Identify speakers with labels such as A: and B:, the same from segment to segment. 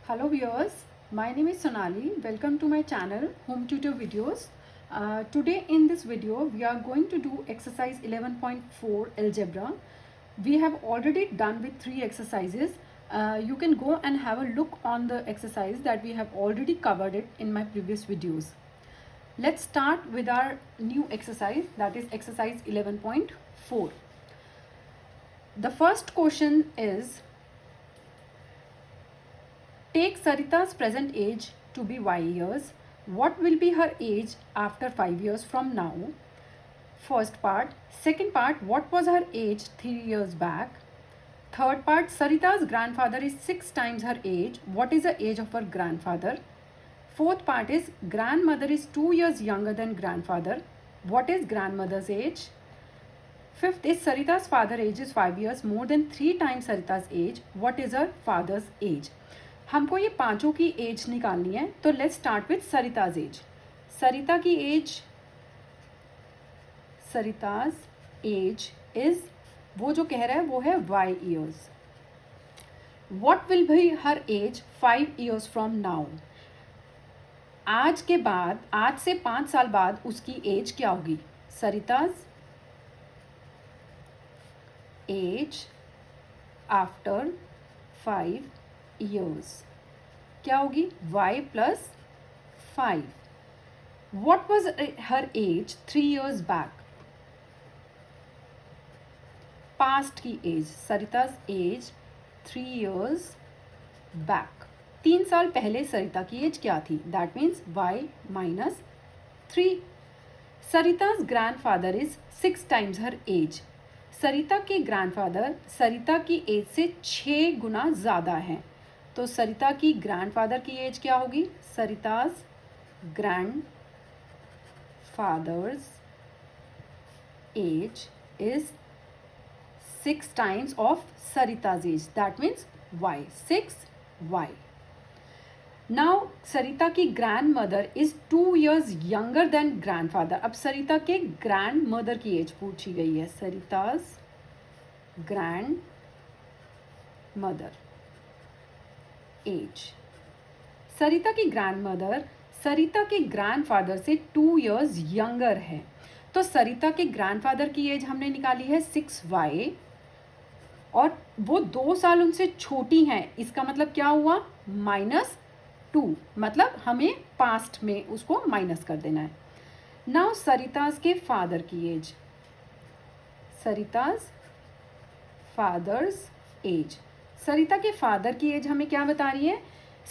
A: Hello viewers, my name is Sonali. Welcome to my channel Home Tutor Videos. Today in this video we are going to do exercise 11.4 algebra. We have already done with 3 exercises. You can go and have a look on the exercise that we have already covered it in my previous videos. Let's start with our new exercise, that is exercise 11.4. The first question is, take Sarita's present age to be y years. What will be her age after 5 years from now? First part. Second part, what was her age 3 years back? Third part, Sarita's grandfather is 6 times her age. What is the age of her grandfather? Fourth part is, grandmother is 2 years younger than grandfather. What is grandmother's age? Fifth is, Sarita's father age is 5 years more than 3 times Sarita's age. What is her father's age? हमको ये पांचों की as निकालनी है, तो let's start with Sarita's age. Sarita की age, Sarita's as is, वो जो कह रहा है वो है y years. What will be her age 5 years from now? आज के बाद, आज से 5 साल बाद उसकी एज क्या होगी? सरिताज एज आफ्टर 5 years क्या होगी? y plus 5. What was her age 3 years back? Past की age, Sarita's age 3 years back. 3 साल पहले सरिता की एज क्या थी? That means y minus 3. Sarita's grandfather is 6 times her age. सरिता के ग्रैंडफादर सरिता की एज से 6 गुना ज़्यादा हैं. तो सरिता की ग्रैंडफादर की एज क्या होगी? Sarita's grandfather's age is 6 times of Sarita's age. That means y, 6y. Now Sarita की grandmother is 2 years younger than grandfather. अब सरिता के ग्रैंड मदर की एज पूछी गई है. Sarita's grandmother age. Sarita की ग्रैंडमदर सरिता के ग्रैंडफादर से 2 years यंगर है. तो सरिता के ग्रैंडफादर की एज हमने निकाली है 6y और वो 2 साल उनसे छोटी हैं. इसका मतलब क्या हुआ? -2. मतलब हमें पास्ट में उसको माइनस कर देना है. नाउ सरिताज के फादर की age, Sarita's father's age. Sarita के फादर की एज हमें क्या बता रही है?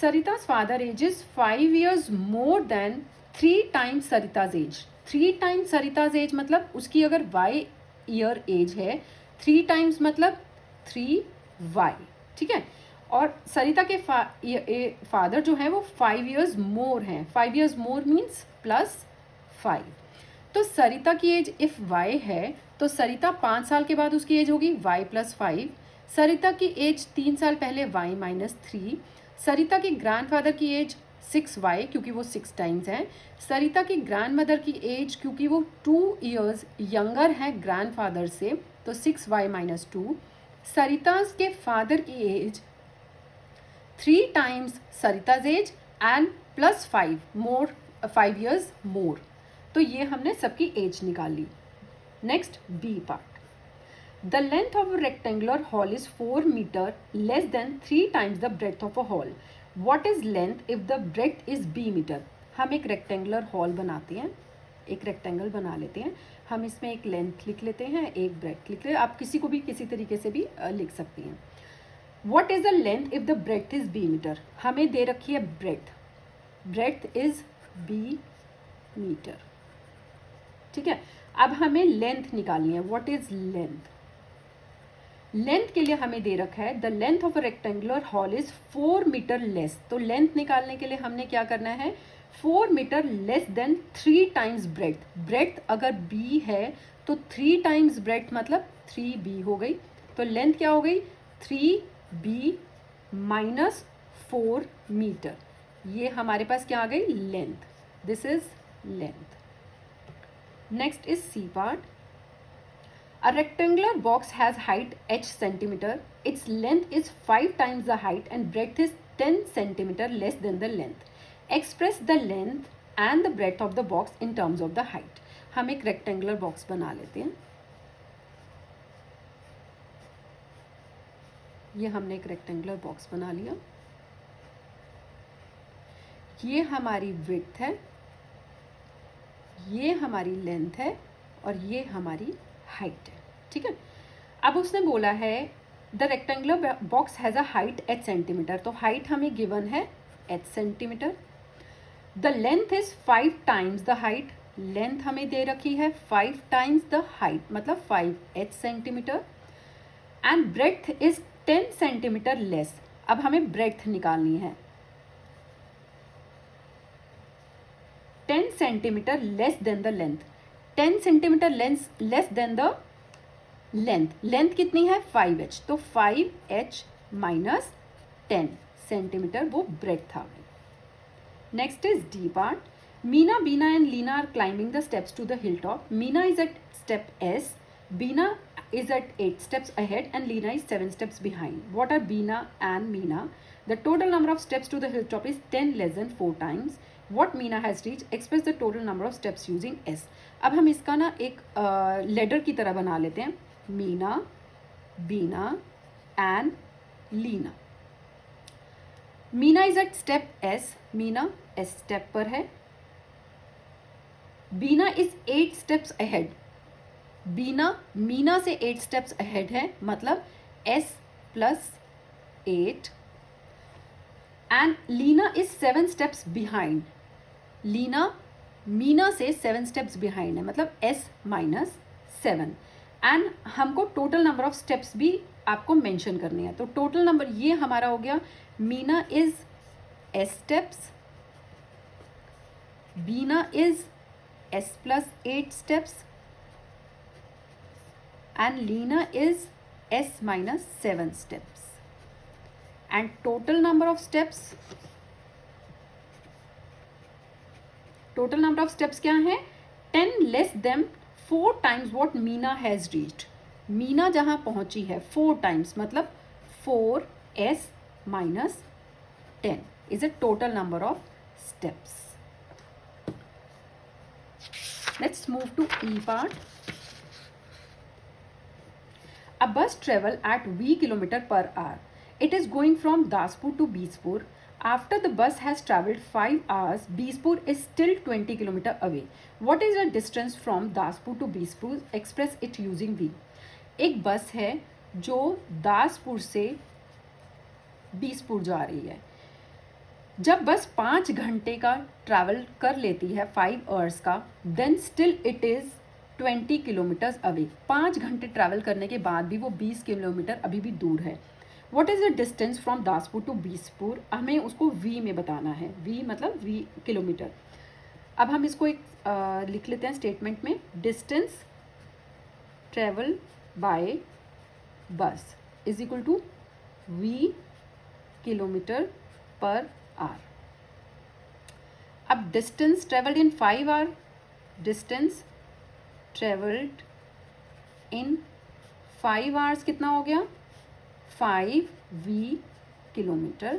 A: Sarita's father age is 5 years more than 3 times Sarita's age. 3 times Sarita's age मतलब उसकी अगर y ईयर एज है, 3 टाइम्स मतलब 3y. ठीक है. और सरिता के फादर जो है वो 5 years मोर हैं. 5 years मोर मीन्स +5. तो सरिता की एज इफ y है तो सरिता 5 साल के बाद उसकी एज होगी y + 5. सरिता की एज 3 साल पहले y - 3. सरिता के ग्रैंडफादर की एज 6y क्योंकि वो 6 टाइम्स है. सरिता की ग्रैंडमदर की एज क्योंकि वो 2 years यंगर है ग्रैंडफादर से, तो 6y - 2. सरिताज के फादर की age 3 times Sarita's age and +5 more, 5 years more. तो ये हमने सबकी एज निकाल ली. Next B part. The length of a rectangular hall is 4 meter less than 3 times the breadth of a hall. What is length if the breadth is b meter? हम एक rectangular hall बनाते हैं, एक rectangle बना लेते हैं. हम इसमें एक length लिख लेते हैं, एक breadth लिख लेते हैं. आप किसी को भी किसी तरीके से भी लिख सकती हैं. What is the length if the breadth is b meter? हमें दे रखी है breadth. Breadth is b meter. ठीक है. अब हमें लेंथ निकालनी है. What is length? लेंथ के लिए हमें दे रखा है the length of a rectangular hall is 4 meter less. तो लेंथ निकालने के लिए हमने क्या करना है? 4 meter less than 3 times breadth. Breadth अगर b है तो 3 टाइम्स ब्रेड्थ मतलब 3b हो गई. तो लेंथ क्या हो गई? 3b - 4 meter. ये हमारे पास क्या आ गई? Length. This is length. Next is C part. A rectangular box has height h centimeter. Its length is 5 times the height and breadth is 10 centimeter less than the length. Express the length and the breadth of the box in terms of the height. हम एक rectangular box बना लेते हैं. ये हमने एक rectangular box बना लिया. ये हमारी विड्थ है, ये हमारी लेंथ है और ये हमारी हाइट है. ठीक है. अब उसने बोला है the rectangular box has a height 8 centimetre. तो हाइट हमें गिवन है 8 centimetre. The length is 5 times the height. Length हमें दे रखी है 5 टाइम्स द हाइट, मतलब 5 centimetre. And breadth is 10 centimetre less. अब हमें ब्रेड्थ निकालनी है. 10 centimetre less than the length. 10 centimetre less than the length. Length कितनी है 5h. तो 5h माइनस 10 सेंटीमीटर वो ब्रेड्थ आ गई. Next is D part. Meena, Beena and Leena are climbing the steps to the hill top. Meena is at step S. Beena is at 8 steps ahead and Leena is 7 steps behind. What are Beena and Meena? The total number of steps to the hilltop is 10 less than 4 times. What Meena has reached? Express the total number of steps using S. अब हम इसका ना एक ladder की तरह बना लेते हैं. Meena, Beena and Leena. Meena is at step S. Meena S step पर है. Beena is 8 steps ahead. बीना मीना से 8 स्टेप्स अहेड है, मतलब S plus 8. And Leena is 7 steps behind. Leena Meena से 7 स्टेप्स बिहाइंड है, मतलब S माइनस 7. एंड हमको टोटल नंबर ऑफ स्टेप्स भी आपको मेंशन करनी है. तो टोटल नंबर ये हमारा हो गया. Meena is S steps, Beena is S plus 8 steps and Leena is S minus 7 steps. And total number of steps क्या है? 10 less than 4 times what Meena has reached. Meena जहाँ पहुँची है 4 times, मतलब 4S minus 10 is a total number of steps. Let's move to E part. A bus travel at V km per hour. It is going from Daspur to Bispur. After the bus has travelled 5 hours, Bispur is still 20 km away. What is the distance from Daspur to Bispur? Express it using V. एक बस है जो दासपुर से बीसपुर जा रही है. जब बस 5 घंटे का ट्रैवल कर लेती है 5 आवर्स का, then still it is 20 kilometres away. 5 घंटे ट्रैवल करने के बाद भी वो 20 किलोमीटर अभी भी दूर है. What is the distance from Daspur to Bispur? हमें उसको V में बताना है. V मतलब V किलोमीटर. अब हम इसको एक लिख लेते हैं स्टेटमेंट में. Distance travel by bus is equal to V kilometre per hour. अब distance travelled in 5 hour, distance travelled in 5 hours कितना हो गया? 5V kilometre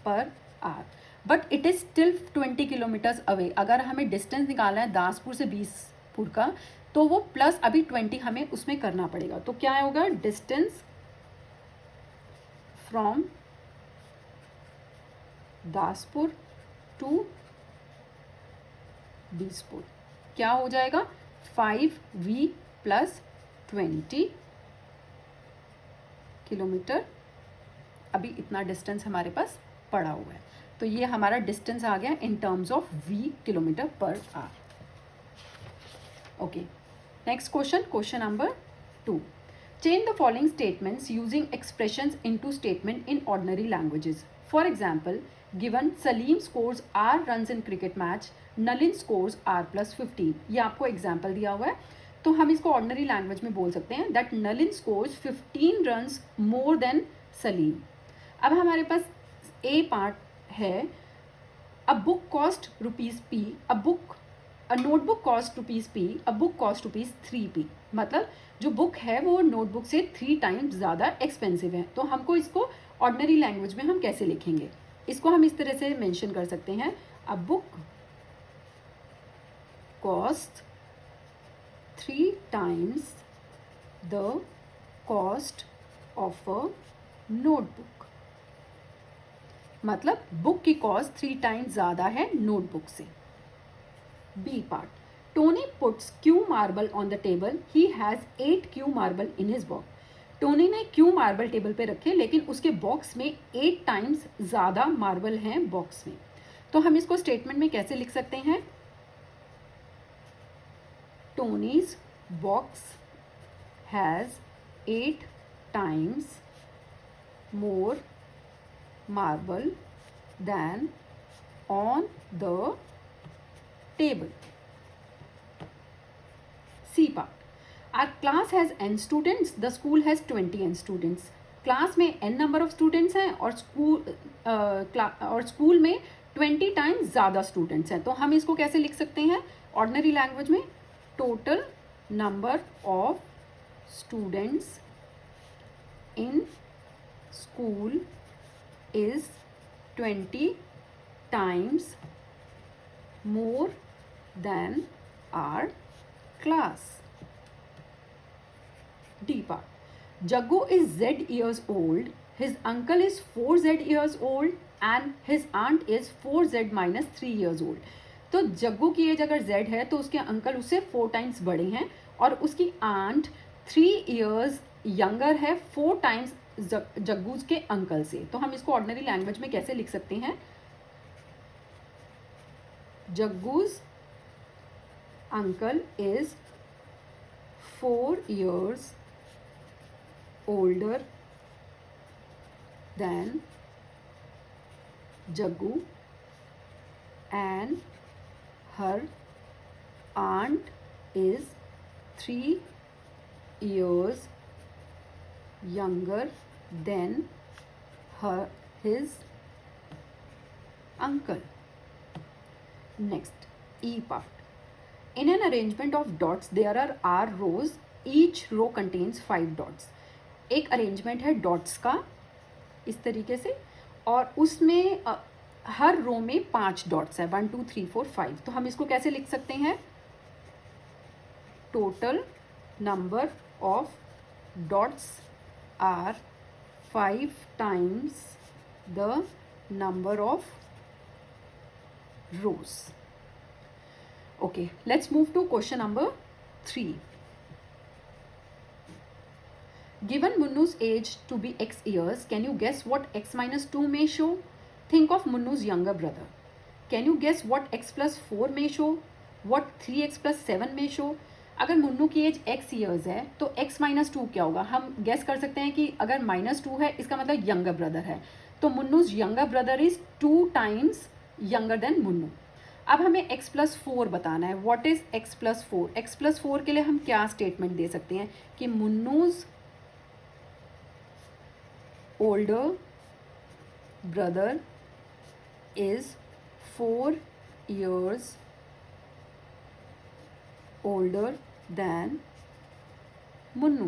A: per hour. But it is still 20 kilometres away. अगर हमें डिस्टेंस निकालना है दासपुर से बीसपुर का, तो वो प्लस अभी 20 हमें उसमें करना पड़ेगा. तो क्या होगा? डिस्टेंस फ्रॉम दासपुर टू बीसपुर क्या हो जाएगा? 5V plus 20 kilometre. अभी इतना डिस्टेंस हमारे पास पड़ा हुआ है. तो ये हमारा डिस्टेंस आ गया in terms of V kilometre per our. Okay, next question, question number 2. Change the following statements using expressions into statement in ordinary languages. For example, given Salim scores R runs in cricket match, Nalin scores R plus 15. ये आपको example दिया हुआ है, तो हम इसको ordinary language में बोल सकते हैं that Nalin scores 15 runs more than Salim. अब हमारे पास ए पार्ट है. अ book cost ₹P, a notebook cost ₹P, a book cost ₹3P. मतलब जो बुक है वो नोटबुक से 3 टाइम्स ज़्यादा एक्सपेंसिव है. तो हमको इसको ऑर्डिनरी लैंग्वेज में हम कैसे लिखेंगे? इसको हम इस तरह से मेंशन कर सकते हैं, a book cost 3 times the cost of a notebook. मतलब बुक की कॉस्ट 3 times ज़्यादा है नोटबुक से। B part, Tony puts Q marble on the table, he has 8 Q marble in his box. Tony ने Q marble table पे रखे, लेकिन उसके बॉक्स में 8 times ज़्यादा मार्बल हैं बॉक्स में। तो हम इसको स्टेटमेंट में कैसे लिख सकते हैं? टोनीज box has 8 times more marble than on the table. C part, our class has n students, the school has 20 n students. Class में n नंबर ऑफ स्टूडेंट्स हैं और स्कूल में 20 टाइम्स ज़्यादा स्टूडेंट्स हैं। तो हम इसको कैसे लिख सकते हैं ऑर्डिनरी लैंग्वेज में? Total number of students in school is 20 times more than our class. D part, Jaggu is Z years old, his uncle is 4Z years old and his aunt is 4Z minus 3 years old. तो जग्गू की as अगर Z है तो उसके uncle उससे 4 times बड़े हैं और उसकी आंट 3 years यंगर है 4 times जग्गूज के अंकल से। तो हम इसको ऑर्डिनरी लैंग्वेज में कैसे लिख सकते हैं? जग्गूज uncle is 4 years older than Jaggu and her aunt is 3 years younger than his uncle. Next, E part. In an arrangement of dots, there are rows. Each row contains 5 dots. एक arrangement है dots का इस तरीके से, और उसमें हर रो में 5 dots है, 1 2 3 4 5। तो हम इसको कैसे लिख सकते हैं? Total number of dots are 5 times the number of rows. Okay, let's move to question number 3. Given Munnu's age to be x years, can you guess what x minus 2 may show? Think of Munnu's younger brother. Can you guess what x plus 4 may show? What 3x plus 7 may show? अगर मुन्नू की as x years है तो x minus 2 क्या होगा? हम guess कर सकते हैं कि अगर -2 है इसका मतलब यंगर ब्रदर है, तो Munnu's younger brother is 2 times younger than Munnu. अब हमें x प्लस 4 बताना है। What is x plus 4? x plus 4 के लिए हम क्या स्टेटमेंट दे सकते हैं कि Munnu's older brother is 4 years older than Munnu.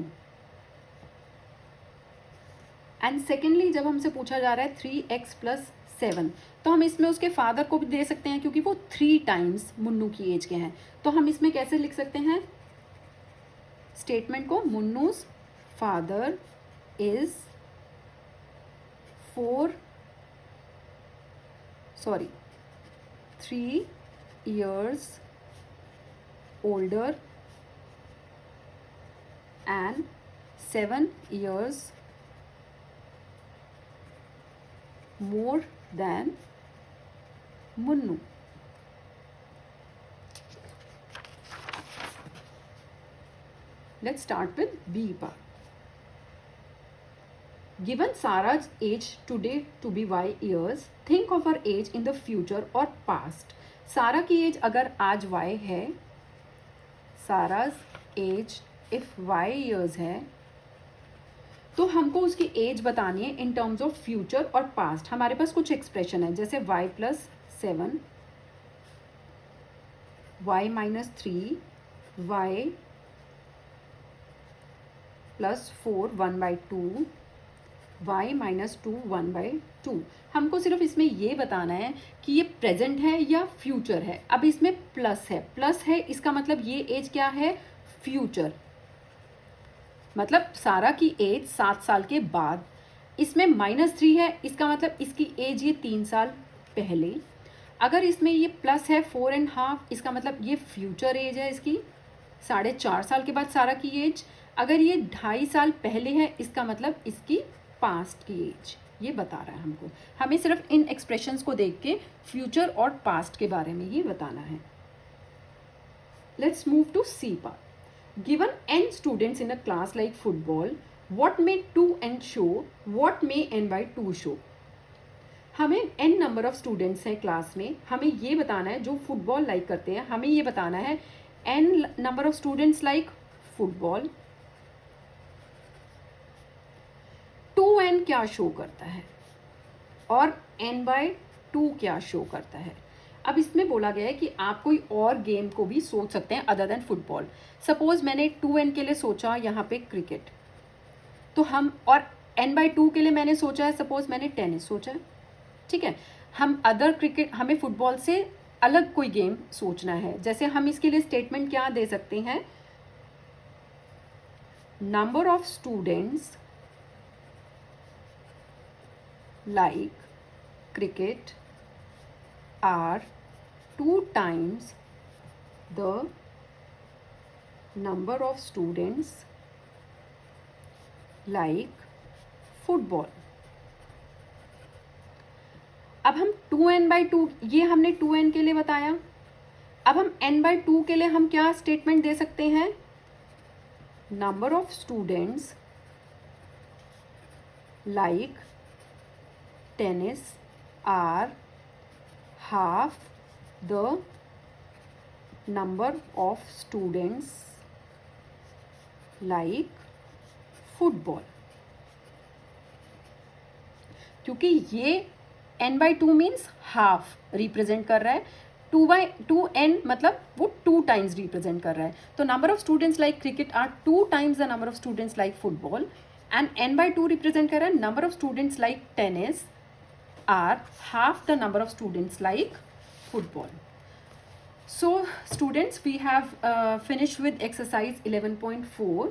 A: And secondly जब हमसे पूछा जा रहा है 3x प्लस 7, तो हम इसमें उसके फादर को भी दे सकते हैं क्योंकि वो 3 times मुन्नू की एज के हैं। तो हम इसमें कैसे लिख सकते हैं स्टेटमेंट को? मुन्नूज father is 3 years older and 7 years more than Munnu. Let's start with B part. Given Sarah's age today to be y years, think of her age in the future or past. सारा की as अगर आज y है, साराज as if y years है, तो हमको उसकी as बतानी है इन टर्म्स ऑफ फ्यूचर और पास्ट। हमारे पास कुछ एक्सप्रेशन है जैसे y plus 7, y minus 3, y plus 4 1/2, y minus 2 1/2। हमको सिर्फ इसमें ये बताना है कि ये प्रेजेंट है या फ्यूचर है। अब इसमें प्लस है इसका मतलब ये एज क्या है, फ्यूचर, मतलब सारा की एज 7 साल के बाद। इसमें -3 है, इसका मतलब इसकी एज ये 3 साल पहले। अगर इसमें ये प्लस है 4.5, इसका मतलब ये फ्यूचर एज है इसकी, 4.5 साल के बाद सारा की एज। अगर ये 2.5 साल पहले है, इसका मतलब इसकी पास्ट की एज। ये बता रहा है हमको, हमें सिर्फ इन एक्सप्रेशंस को देख के फ्यूचर और पास्ट के बारे में ही बताना है। Let's move to C part. Given n students in a class like football, what may 2n show, what may n/2 show। हमें n नंबर ऑफ स्टूडेंट्स हैं क्लास में, हमें ये बताना है, जो फुटबॉल लाइक करते हैं हमें ये बताना है n number of students like football. 2n क्या शो करता है और n/2 क्या शो करता है। अब इसमें बोला गया है कि आप कोई और गेम को भी सोच सकते हैं अदर देन फुटबॉल। सपोज मैंने 2n के लिए सोचा यहाँ पे क्रिकेट, तो हम, और n/2 के लिए मैंने सोचा है, सपोज मैंने टेनिस सोचा है, ठीक है। हम अदर क्रिकेट, हमें फुटबॉल से अलग कोई गेम सोचना है। जैसे हम इसके लिए स्टेटमेंट क्या दे सकते हैं, number of students like cricket are 2 times the number of students like football. अब हम 2n/2, ये हमने 2n के लिए बताया। अब हम n/2 के लिए हम क्या स्टेटमेंट दे सकते हैं, number of students like tennis are half the number of students like football। क्योंकि ये n/2 मीन्स हाफ रिप्रेजेंट कर रहा है, 2n मतलब वो 2 टाइम्स रिप्रेजेंट कर रहा है। तो number of students like cricket are 2 times the number of students like football, and n/2 represent कर रहा है number of students like tennis are half the number of students like football। So students, we have finished with exercise 11.4.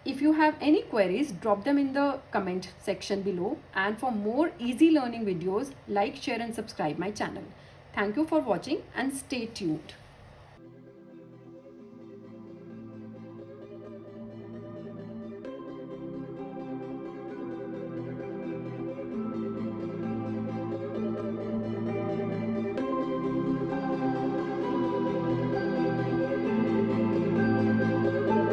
A: If you have any queries, drop them in the comment section below, and for more easy learning videos, like, share and subscribe my channel. Thank you for watching and stay tuned.